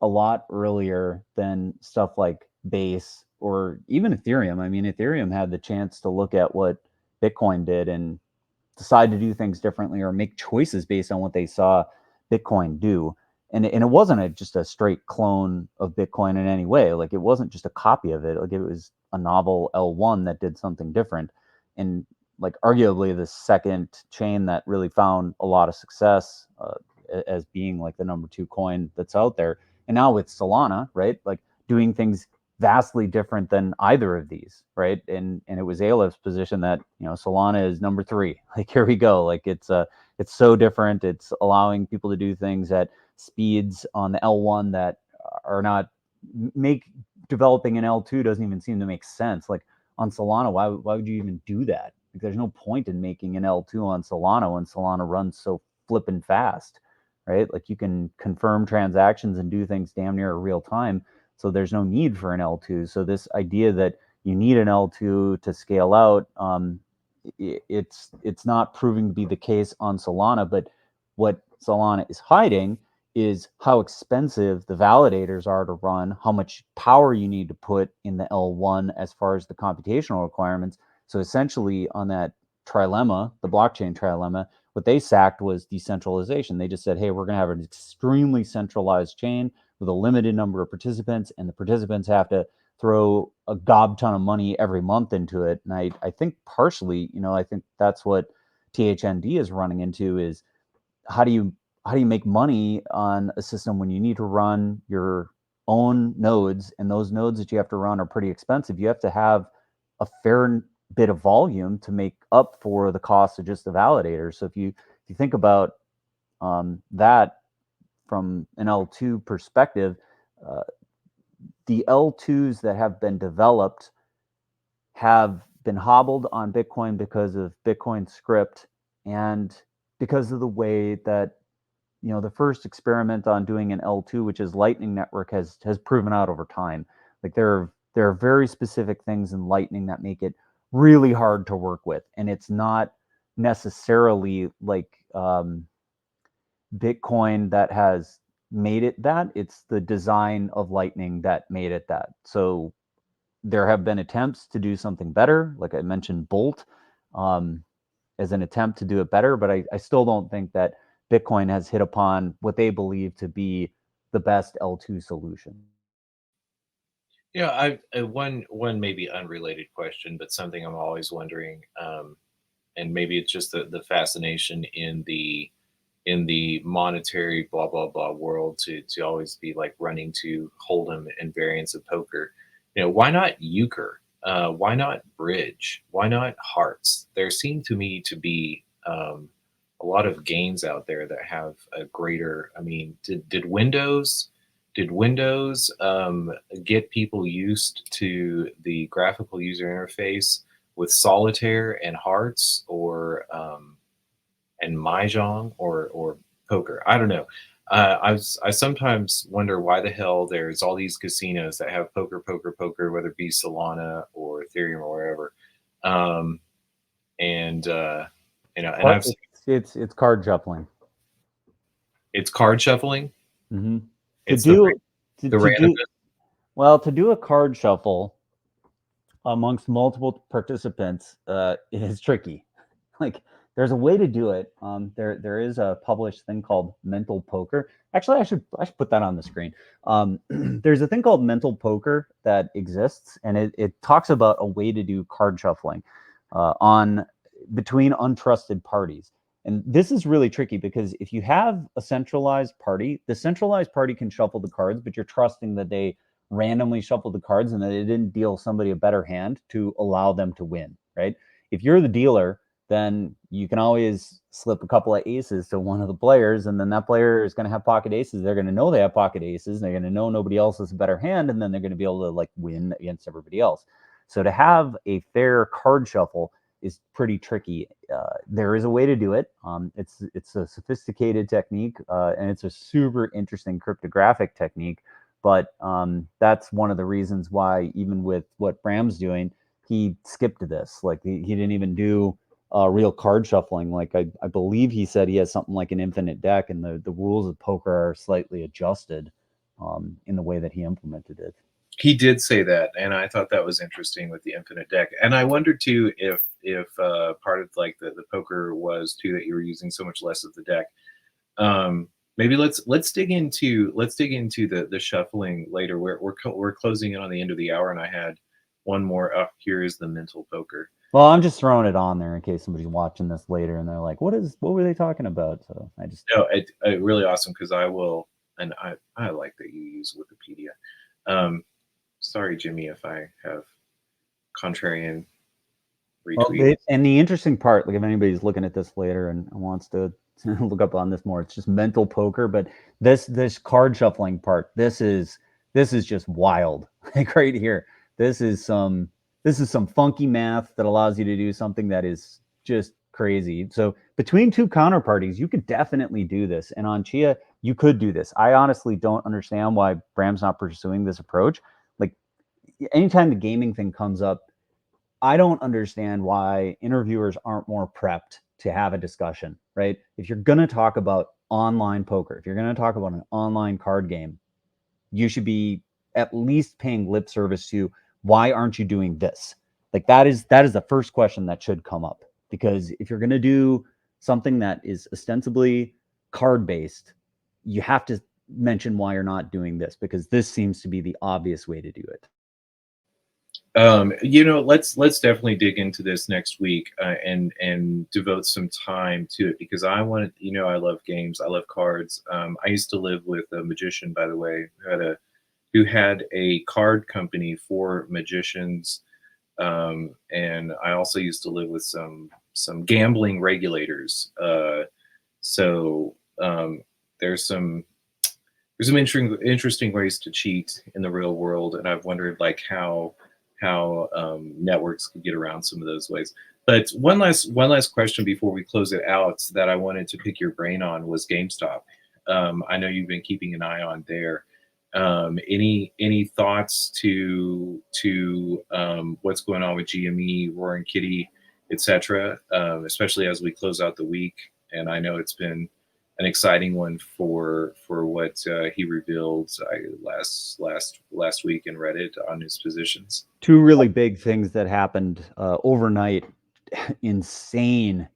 a lot earlier than stuff like Base or even Ethereum. I mean, Ethereum had the chance to look at what Bitcoin did and decide to do things differently, or make choices based on what they saw Bitcoin do. And it wasn't just a straight clone of Bitcoin in any way. Like, it wasn't just a copy of it. Like, it was a novel L1 that did something different. And, like, arguably the second chain that really found a lot of success as being like the number 2 coin that's out there. And now with Solana, right? Like, doing things vastly different than either of these, right? And it was Aleph's position that Solana is number 3. Like, here we go. Like, it's so different. It's allowing people to do things at speeds on the L1 that are not make developing an L2 doesn't even seem to make sense. Like, on Solana, why would you even do that? Like, there's no point in making an L2 on Solana when Solana runs so flippin' fast, right? Like, you can confirm transactions and do things damn near real time. So there's no need for an L2. So this idea that you need an L2 to scale out, it's not proving to be the case on Solana. But what Solana is hiding is how expensive the validators are to run, how much power you need to put in the L1 as far as the computational requirements. So essentially on that trilemma, the blockchain trilemma, what they sacked was decentralization. They just said, hey, we're going to have an extremely centralized chain with a limited number of participants, and the participants have to throw a gob ton of money every month into it. And I think partially, I think that's what THND is running into is how do you make money on a system when you need to run your own nodes, and those nodes that you have to run are pretty expensive. You have to have a fair bit of volume to make up for the cost of just the validator. So if you think about that from an L2 perspective, uh, the L2s that have been developed have been hobbled on Bitcoin because of Bitcoin script and because of the way that the first experiment on doing an L2, which is Lightning Network, has proven out over time. Like there are very specific things in Lightning that make it really hard to work with, and it's not necessarily like Bitcoin that has made it that. It's the design of Lightning that made it that. So there have been attempts to do something better, like I mentioned, Bolt as an attempt to do it better, but I still don't think that Bitcoin has hit upon what they believe to be the best L2 solution. One maybe unrelated question, but something I'm always wondering, and maybe it's just the fascination in the monetary blah blah blah world to always be like running to Hold'em and variants of poker. Why not euchre? Why not bridge? Why not hearts? There seem to me to be a lot of games out there that have a greater. I mean, did Windows get people used to the graphical user interface with solitaire and hearts, or and mahjong, or poker? I don't know. I sometimes wonder why the hell there's all these casinos that have poker, whether it be Solana or Ethereum or wherever. And and I've seen It's card shuffling. it's card shuffling. Mm-hmm. It's the randomness. To do a card shuffle amongst multiple participants is tricky. Like there's a way to do it. There is a published thing called mental poker. Actually, I should put that on the screen. There's a thing called mental poker that exists, and it talks about a way to do card shuffling on between untrusted parties. And this is really tricky because if you have a centralized party, the centralized party can shuffle the cards, but you're trusting that they randomly shuffled the cards and that they didn't deal somebody a better hand to allow them to win, right? If you're the dealer, then you can always slip a couple of aces to one of the players, and then that player is going to have pocket aces. They're going to know they have pocket aces. They're going to know nobody else has a better hand, and then they're going to be able to like win against everybody else. So to have a fair card shuffle is pretty tricky. There is a way to do it. It's a sophisticated technique, and it's a super interesting cryptographic technique. But that's one of the reasons why, even with what Bram's doing, he skipped this. Like he didn't even do real card shuffling. Like I believe he said he has something like an infinite deck, and the rules of poker are slightly adjusted in the way that he implemented it. He did say that, and I thought that was interesting with the infinite deck. And I wondered too if part of like the poker was too that you were using so much less of the deck. Maybe let's dig into the shuffling later. We're closing in on the end of the hour, and I had one more up. Here is the mental poker. Well, I'm just throwing it on there in case somebody's watching this later and they're like, what were they talking about? So I just it really awesome because I will, and I like that you use Wikipedia. Sorry, Jimmy, if I have contrarian retweets. Well, and the interesting part, like if anybody's looking at this later and wants to look up on this more, it's just mental poker. But this card shuffling part, this is just wild. Like right here, this is some funky math that allows you to do something that is just crazy. So between two counterparties, you could definitely do this. And on Chia, you could do this. I honestly don't understand why Bram's not pursuing this approach. Like anytime the gaming thing comes up, I don't understand why interviewers aren't more prepped to have a discussion, right? If you're going to talk about online poker, if you're going to talk about an online card game, you should be at least paying lip service to why aren't you doing this? Like that is the first question that should come up, because if you're going to do something that is ostensibly card based, you have to mention why you're not doing this, because this seems to be the obvious way to do it. Let's definitely dig into this next week, and devote some time to it, because I want to, I love games, I love cards. I used to live with a magician, by the way, who had a card company for magicians, and I also used to live with some gambling regulators. So there's some interesting ways to cheat in the real world, and I've wondered like how networks could get around some of those ways. But one last question before we close it out that I wanted to pick your brain on was GameStop. I know you've been keeping an eye on there. Any thoughts to what's going on with GME, Roaring Kitty, etc., especially as we close out the week? And I know it's been an exciting one for what he revealed last week in Reddit on his positions. Two really big things that happened overnight. Insane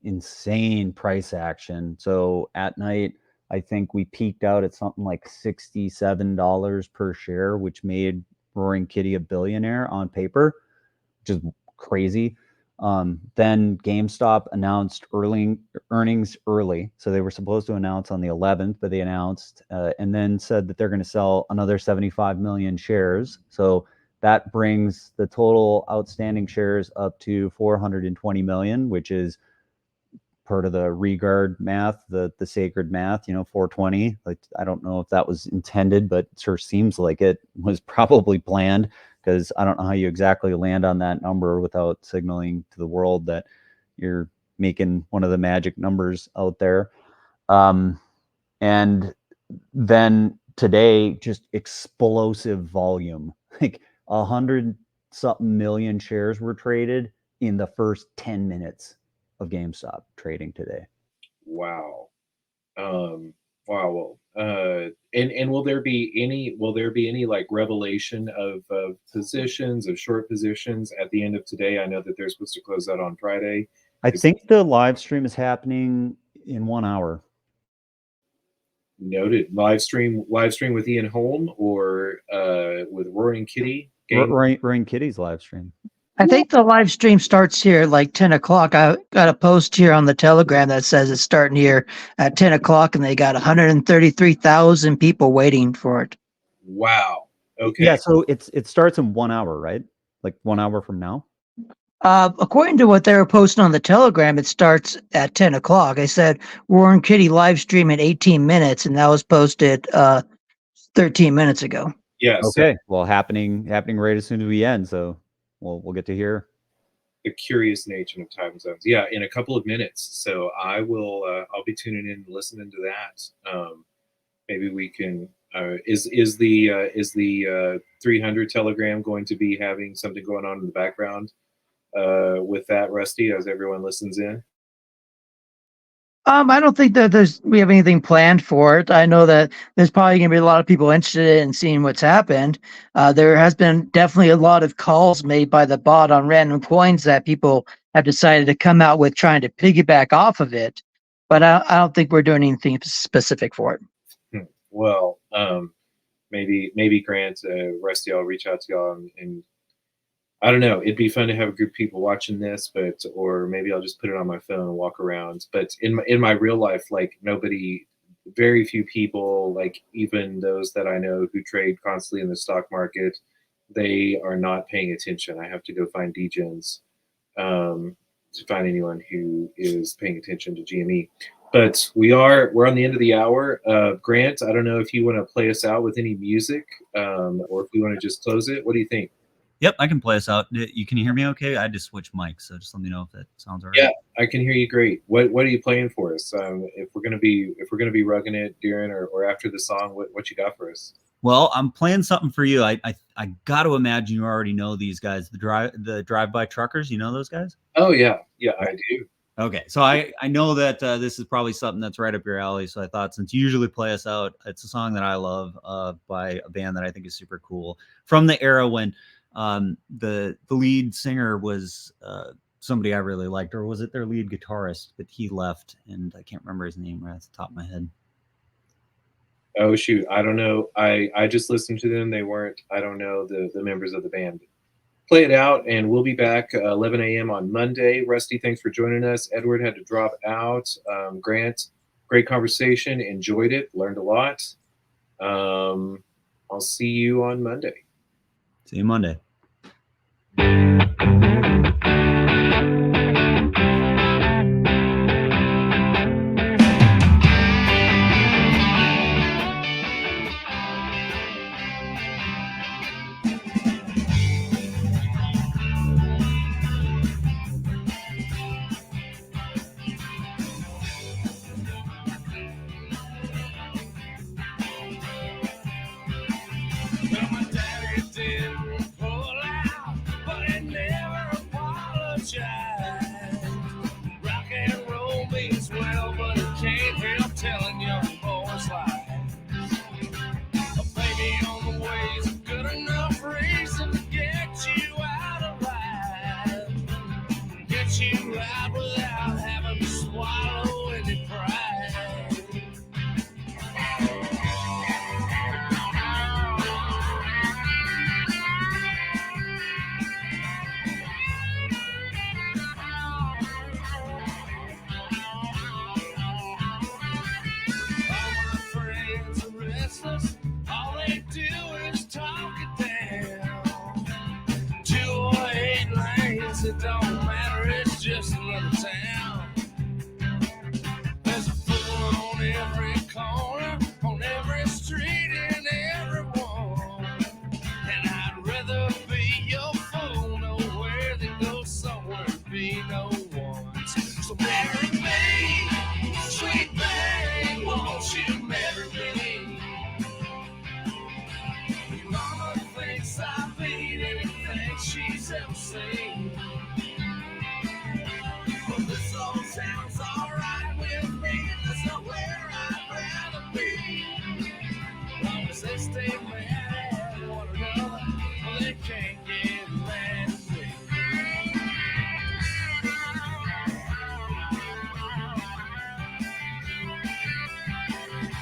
price action. So at night, I think we peaked out at something like $67 per share, which made Roaring Kitty a billionaire on paper, which is crazy. Then GameStop announced earnings early. So they were supposed to announce on the 11th, but they announced and then said that they're going to sell another 75 million shares. So that brings the total outstanding shares up to 420 million, which is part of the regard math, the sacred math, 420. Like, I don't know if that was intended, but it sure seems like it was probably planned, because I don't know how you exactly land on that number without signaling to the world that you're making one of the magic numbers out there. And then today, just explosive volume, like 100-something million shares were traded in the first 10 minutes of GameStop trading today. Wow. Wow. And will there be any like revelation of positions, of short positions at the end of today? I know that they're supposed to close out on Friday. I think the live stream is happening in 1 hour. Noted. Live stream with Ian Holm or with Roaring Kitty? Roaring Kitty's live stream. I think the live stream starts here at like 10 o'clock. I got a post here on the Telegram that says it's starting here at 10 o'clock, and they got 133,000 people waiting for it. Wow. Okay. Yeah, so it starts in 1 hour, right? Like 1 hour from now? According to what they were posting on the Telegram, it starts at 10 o'clock. I said Warren Kitty live stream in 18 minutes, and that was posted 13 minutes ago. Yeah. Okay. Well, happening right as soon as we end. So we'll get to hear the curious nature of time zones. Yeah, in a couple of minutes. So I will. I'll be tuning in and listening to that. Maybe we can. Is the 300 Telegram going to be having something going on in the background with that, Rusty, as everyone listens in? I don't think that we have anything planned for it. I know that there's probably going to be a lot of people interested in seeing what's happened. There has been definitely a lot of calls made by the bot on random coins that people have decided to come out with, trying to piggyback off of it. But I don't think we're doing anything specific for it. Well, maybe Grant, Rusty, I'll reach out to y'all and I don't know. It'd be fun to have a group of people watching this, or maybe I'll just put it on my phone and walk around. But in my real life, like very few people, like even those that I know who trade constantly in the stock market, they are not paying attention. I have to go find degens to find anyone who is paying attention to GME. But we're on the end of the hour. Grant, I don't know if you want to play us out with any music, or if you want to just close it. What do you think? Yep, I can play us out. You can hear me okay? I just switched mics, so just let me know if that sounds all right. Yeah, I can hear you great. What are you playing for us? If we're gonna be rugging it during or after the song, what you got for us? Well, I'm playing something for you. I got to imagine you already know these guys, the drive-by truckers. You know those guys? Oh yeah, I do. Okay, so I know that this is probably something that's right up your alley. So I thought, since you usually play us out, it's a song that I love by a band that I think is super cool from the era when the lead singer was somebody I really liked, or was it their lead guitarist? But he left, and I can't remember his name right off the top of my head. Oh shoot, I don't know. I just listened to them. They weren't. I don't know the members of the band. Play it out, and we'll be back 11 a.m. on Monday. Rusty, thanks for joining us. Edward had to drop out. Grant, great conversation. Enjoyed it. Learned a lot. I'll see you on Monday. See you Monday. Well, my daddy didn't pull out, but he never apologized. Rock and roll means well, but he can't help telling young boys lies. A baby on the way is a good enough reason to get you out alive. Get you out without having to swallow any pride. All they do is talk it down. 208 lanes, it don't matter, it's just another town. There's a fool on every corner, on every street, in everyone. And I'd rather be your fool, nowhere than go somewhere and be no one. So marry me, sweet thing, won't you marry me? Mama thinks I beat anything she's ever seen.